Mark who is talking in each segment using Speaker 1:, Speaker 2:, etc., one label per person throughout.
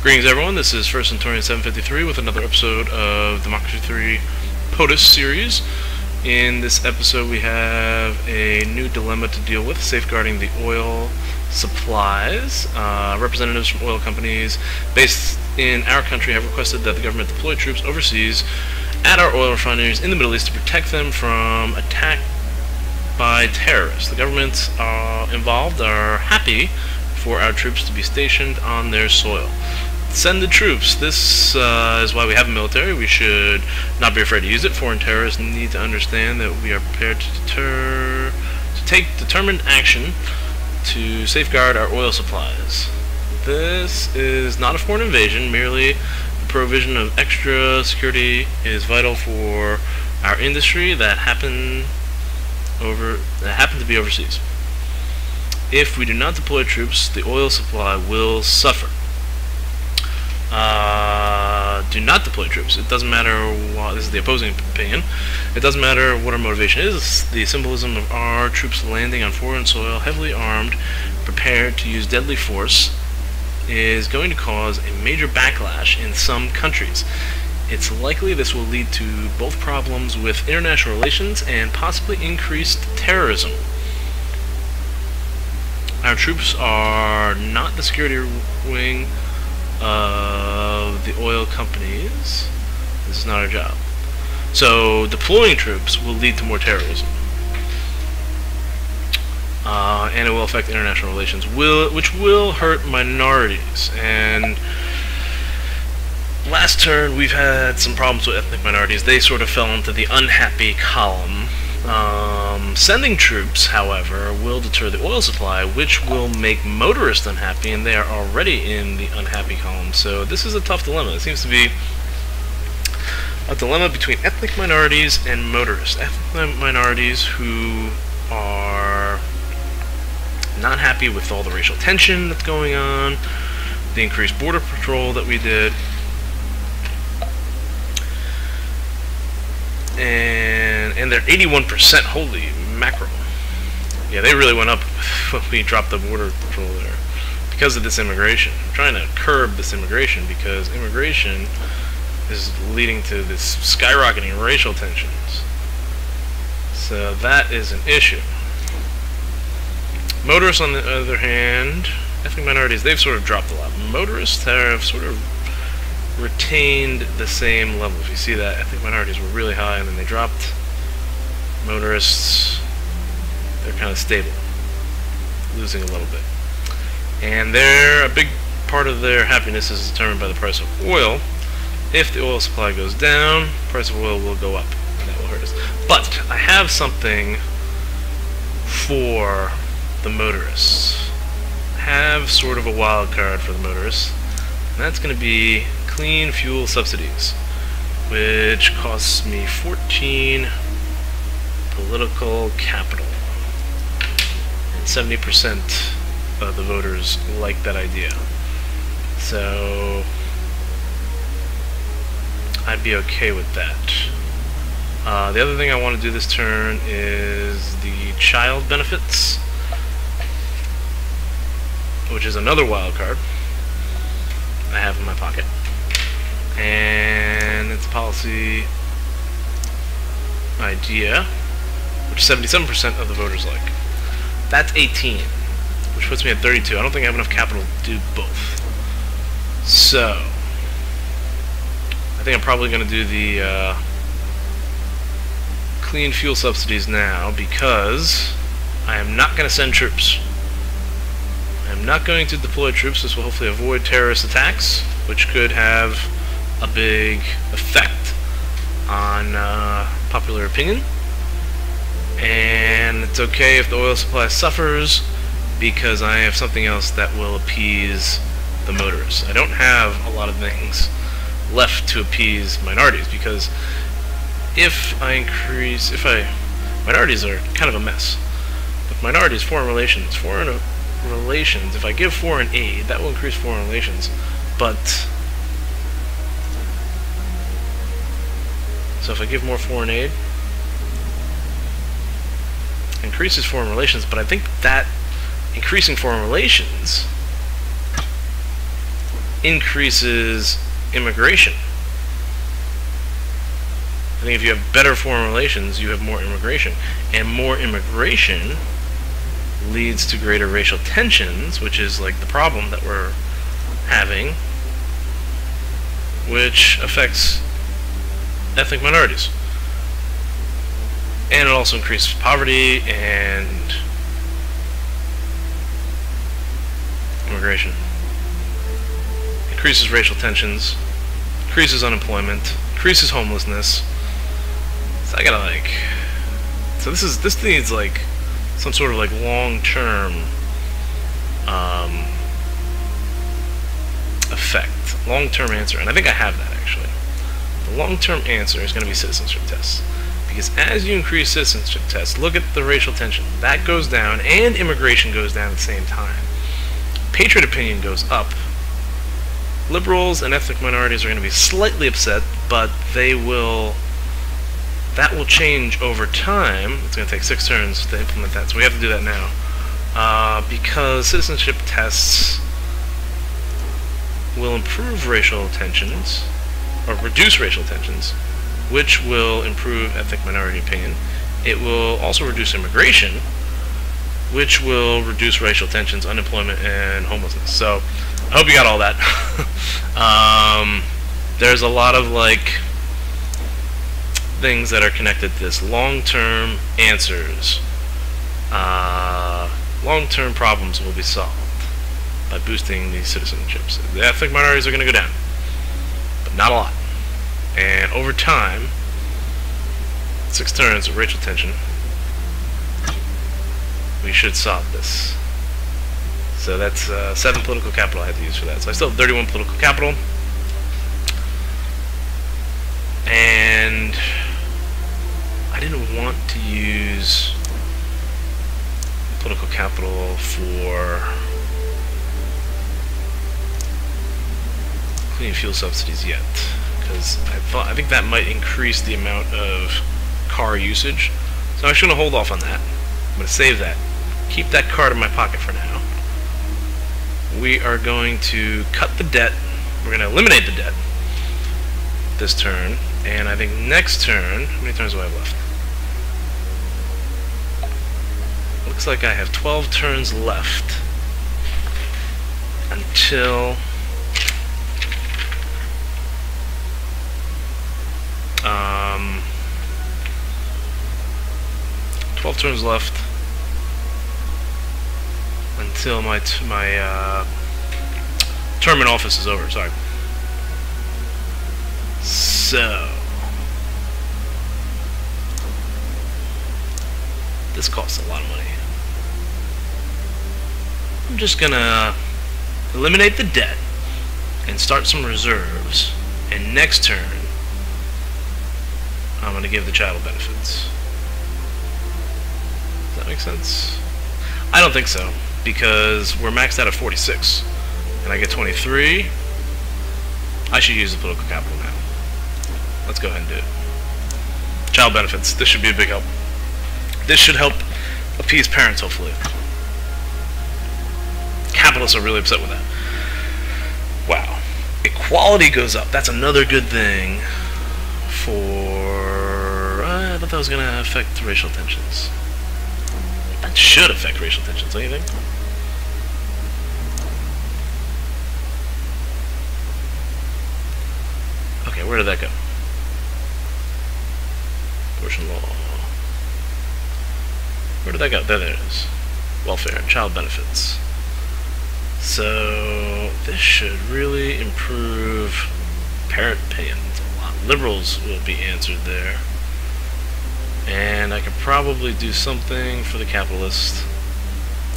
Speaker 1: Greetings everyone, this is First Centurion 753 with another episode of Democracy 3 POTUS series. In this episode we have a new dilemma to deal with, safeguarding the oil supplies. Representatives from oil companies based in our country have requested that the government deploy troops overseas at our oil refineries in the Middle East to protect them from attack by terrorists. The governments involved are happy for our troops to be stationed on their soil. Send the troops. This is why we have a military. We should not be afraid to use it. Foreign terrorists need to understand that we are prepared to take determined action to safeguard our oil supplies. This is not a foreign invasion. Merely the provision of extra security is vital for our industry that happen to be overseas. If we do not deploy troops, the oil supply will suffer. Do not deploy troops. It doesn't matter what, this is the opposing opinion, it doesn't matter what our motivation is. The symbolism of our troops landing on foreign soil, heavily armed, prepared to use deadly force, is going to cause a major backlash in some countries. It's likely this will lead to both problems with international relations and possibly increased terrorism. Our troops are not the security wing of the oil companies. This is not our job. So deploying troops will lead to more terrorism. And it will affect international relations, which will hurt minorities. And last turn we've had some problems with ethnic minorities. They sort of fell into the unhappy column. Sending troops, however, will deter the oil supply, which will make motorists unhappy, and they are already in the unhappy column. So this is a tough dilemma. It seems to be a dilemma between ethnic minorities and motorists. Ethnic minorities who are not happy with all the racial tension that's going on, the increased border patrol that we did, and they're 81%. Holy mackerel. Yeah, they really went up when we dropped the border patrol there because of this immigration. We're trying to curb this immigration because immigration is leading to this skyrocketing racial tensions. So that is an issue. Motorists, on the other hand, ethnic minorities, they've sort of dropped a lot. Motorists have sort of retained the same level. If you see that, ethnic minorities were really high and then they dropped. Motorists, they're kind of stable, losing a little bit. And a big part of their happiness is determined by the price of oil. If the oil supply goes down, the price of oil will go up, and that will hurt us. But I have something for the motorists. I have sort of a wild card for the motorists, and that's going to be clean fuel subsidies, which costs me 14 political capital, and 70% of the voters like that idea. So I'd be okay with that. The other thing I want to do this turn is the child benefits, which is another wild card I have in my pocket, and it's a policy idea which 77% of the voters like. That's 18, which puts me at 32. I don't think I have enough capital to do both. So I think I'm probably going to do the clean fuel subsidies now, because I am not going to send troops. I am not going to deploy troops. This will hopefully avoid terrorist attacks, which could have a big effect on popular opinion. And it's okay if the oil supply suffers, because I have something else that will appease the motorists. I don't have a lot of things left to appease minorities, because minorities are kind of a mess. With minorities, foreign relations, if I give foreign aid, that will increase foreign relations, but so if I give more foreign aid, increases foreign relations, but I think that increasing foreign relations increases immigration. I think if you have better foreign relations, you have more immigration. And more immigration leads to greater racial tensions, which is like the problem that we're having, which affects ethnic minorities. And it also increases poverty and immigration. Increases racial tensions, increases unemployment, increases homelessness. So I gotta like, so this needs like some sort of like long-term effect, long-term answer, and I think I have that actually. The long-term answer is going to be citizenship tests, because as you increase citizenship tests, look at the racial tension that goes down, and immigration goes down at the same time. Patriot opinion goes up. Liberals and ethnic minorities are going to be slightly upset, but that will change over time. It's going to take 6 turns to implement that, so we have to do that now. Because citizenship tests will improve racial tensions, or reduce racial tensions, which will improve ethnic minority opinion. It will also reduce immigration, which will reduce racial tensions, unemployment, and homelessness. So, I hope you got all that. There's a lot of like things that are connected to this. Long-term answers, long-term problems will be solved by boosting these citizenships. The ethnic minorities are going to go down, but not a lot. And over time, 6 turns of racial tension, we should solve this. So that's 7 political capital I had to use for that. So I still have 31 political capital. And I didn't want to use political capital for clean fuel subsidies yet, because I think that might increase the amount of car usage. So I'm actually going to hold off on that. I'm going to save that. Keep that card in my pocket for now. We are going to cut the debt. We're going to eliminate the debt this turn. And I think next turn, how many turns do I have left? Looks like I have 12 turns left until 12 turns left until my term in office is over. Sorry. So this costs a lot of money. I'm just gonna eliminate the debt and start some reserves, and next turn I'm gonna give the child benefits. Does that make sense? I don't think so, because we're maxed out at 46 and I get 23. I should use the political capital now. Let's go ahead and do it. Child benefits. This should be a big help. This should help appease parents, hopefully. Capitalists are really upset with that. Wow. Equality goes up. That's another good thing for... I thought that was going to affect racial tensions. That should affect racial tensions, don't you think? Okay, where did that go? Abortion law. Where did that go? There it is. Welfare and child benefits. So this should really improve parent opinions a lot. Liberals will be answered there. And I could probably do something for the capitalist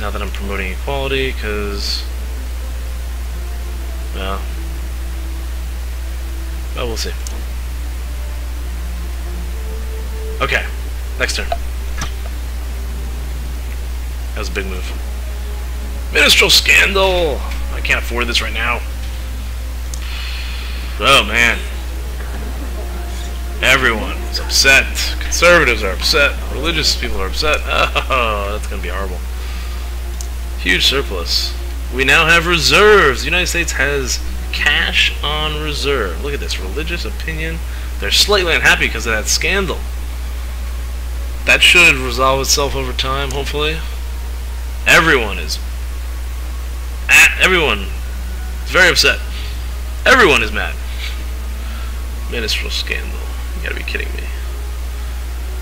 Speaker 1: now that I'm promoting equality, because, well, we'll see. Okay, next turn. That was a big move. Ministerial scandal! I can't afford this right now. Oh man. Everyone is upset. Conservatives are upset. Religious people are upset. Oh, that's gonna be horrible. Huge surplus. We now have reserves. The United States has Cash on reserve. Look at this. Religious opinion. They're slightly unhappy because of that scandal. That should resolve itself over time, hopefully. Everyone is very upset. Everyone is mad. Ministerial scandal. You gotta be kidding me.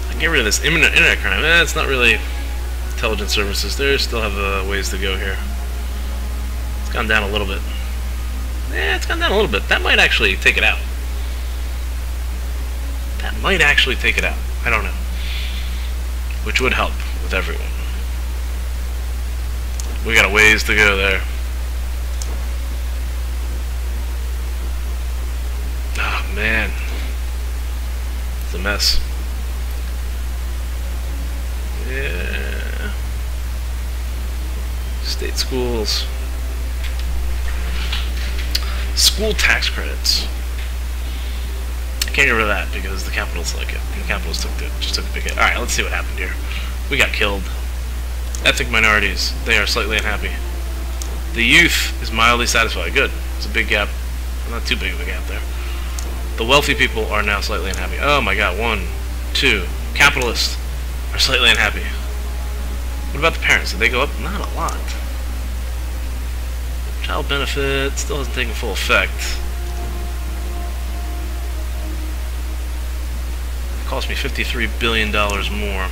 Speaker 1: I can get rid of this internet crime. It's not really intelligence services. They still have ways to go here. It's gone down a little bit. It's gone down a little bit. That might actually take it out. That might actually take it out. I don't know. Which would help with everyone. We got a ways to go there. Oh man. It's a mess. Yeah. State schools. School tax credits. I can't get rid of that because the capitalists like it. The capitalists just took a big hit. Alright, let's see what happened here. We got killed. Ethnic minorities. They are slightly unhappy. The youth is mildly satisfied. Good. It's a big gap. Not too big of a gap there. The wealthy people are now slightly unhappy. Oh my god. 1, 2. Capitalists are slightly unhappy. What about the parents? Did they go up? Not a lot. Child benefit still hasn't taken full effect. It cost me $53 billion more.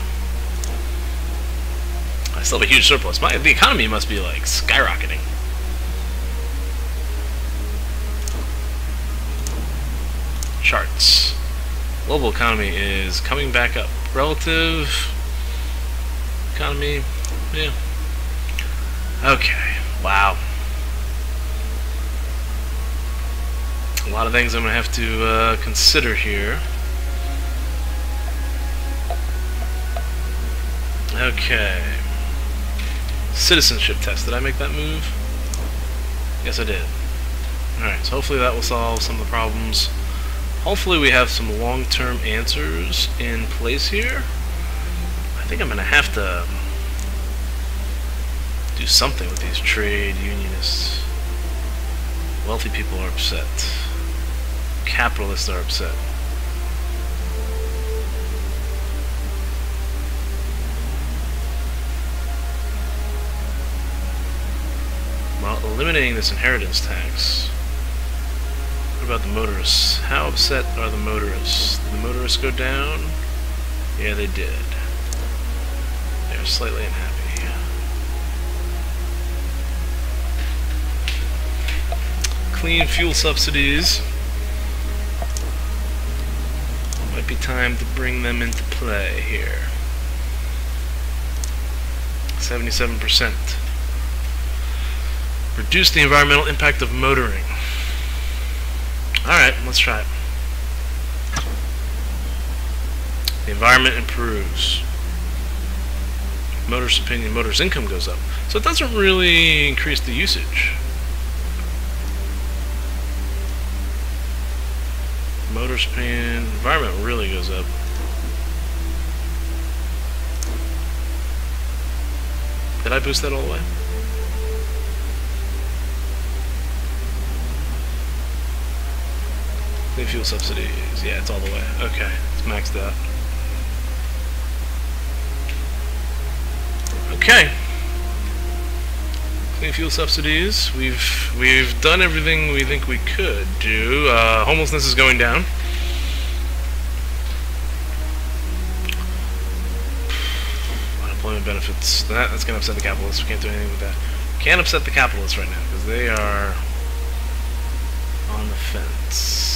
Speaker 1: I still have a huge surplus. The economy must be like skyrocketing. Charts. Global economy is coming back up. Relative economy, yeah. Okay. Wow. A lot of things I'm going to have to consider here. Okay. Citizenship test. Did I make that move? Yes, I did. Alright, so hopefully that will solve some of the problems. Hopefully we have some long-term answers in place here. I think I'm going to have to do something with these trade unionists. Wealthy people are upset. Capitalists are upset. Well, eliminating this inheritance tax. What about the motorists? How upset are the motorists? Did the motorists go down? Yeah, they did. They're slightly unhappy. Clean fuel subsidies. Might be time to bring them into play here. 77%. Reduce the environmental impact of motoring. Alright, let's try it. The environment improves. Motorist opinion, motorist income goes up. So it doesn't really increase the usage. Motorist opinion, environment really goes up. Did I boost that all the way? Clean fuel subsidies. Yeah, it's all the way. Okay, it's maxed out. Okay. Clean fuel subsidies. We've done everything we think we could do. Homelessness is going down. Unemployment benefits. That's going to upset the capitalists. We can't do anything with that. Can't upset the capitalists right now because they are on the fence.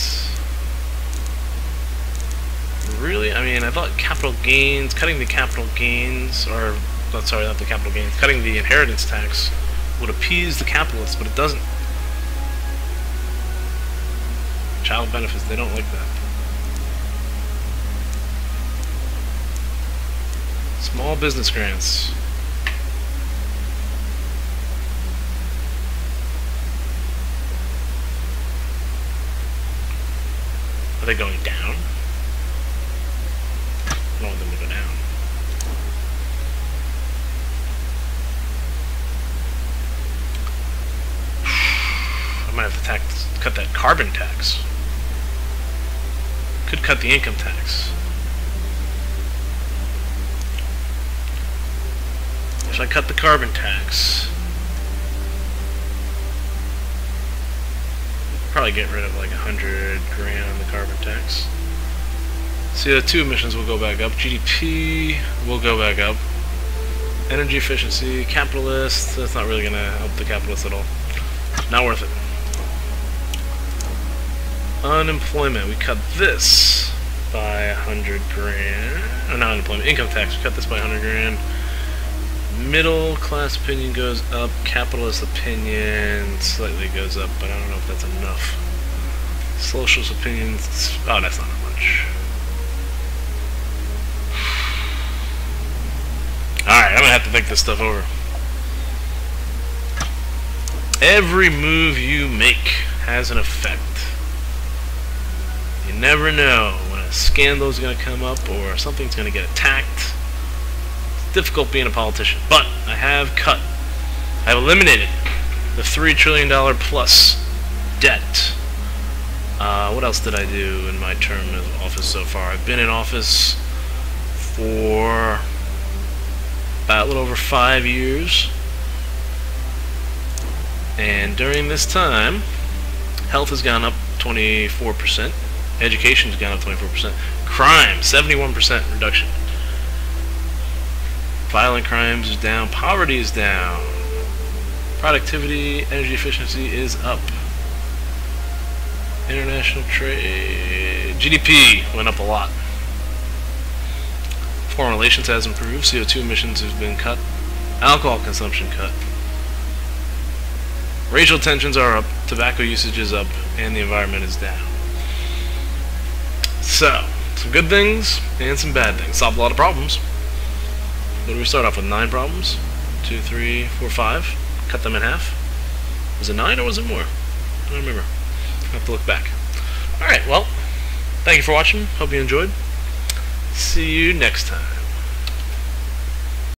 Speaker 1: Really? I mean, I thought capital gains, cutting the capital gains, or, oh, sorry, not the capital gains, cutting the inheritance tax would appease the capitalists, but it doesn't. Child benefits, they don't like that. Small business grants. Are they going down? I don't want them to go down. might have to cut that carbon tax. Could cut the income tax. If I cut the carbon tax, probably get rid of like 100 grand on the carbon tax. CO2 emissions will go back up. GDP will go back up. Energy efficiency, capitalist, that's not really going to help the capitalists at all. Not worth it. Unemployment, we cut this by 100 grand. Oh, not unemployment, income tax, we cut this by 100 grand. Middle class opinion goes up. Capitalist opinion slightly goes up, but I don't know if that's enough. Socialist opinions, oh, that's not much. Alright, I'm gonna have to think this stuff over. Every move you make has an effect. You never know when a scandal is gonna come up or something's gonna get attacked. Difficult being a politician, but I have eliminated the $3 trillion plus debt. What else did I do in my term in office so far? I've been in office for about a little over 5 years, and during this time health has gone up 24%, education has gone up 24%, crime 71% reduction. Violent crimes is down, poverty is down, productivity, energy efficiency is up, international trade, GDP went up a lot, foreign relations has improved, CO2 emissions have been cut, alcohol consumption cut, racial tensions are up, tobacco usage is up, and the environment is down. So, some good things and some bad things. Solved a lot of problems. What do we start off with? 9 problems? 2, 3, 4, 5. Cut them in half. Was it 9 or was it more? I don't remember. I'll have to look back. Alright, well, thank you for watching. Hope you enjoyed. See you next time.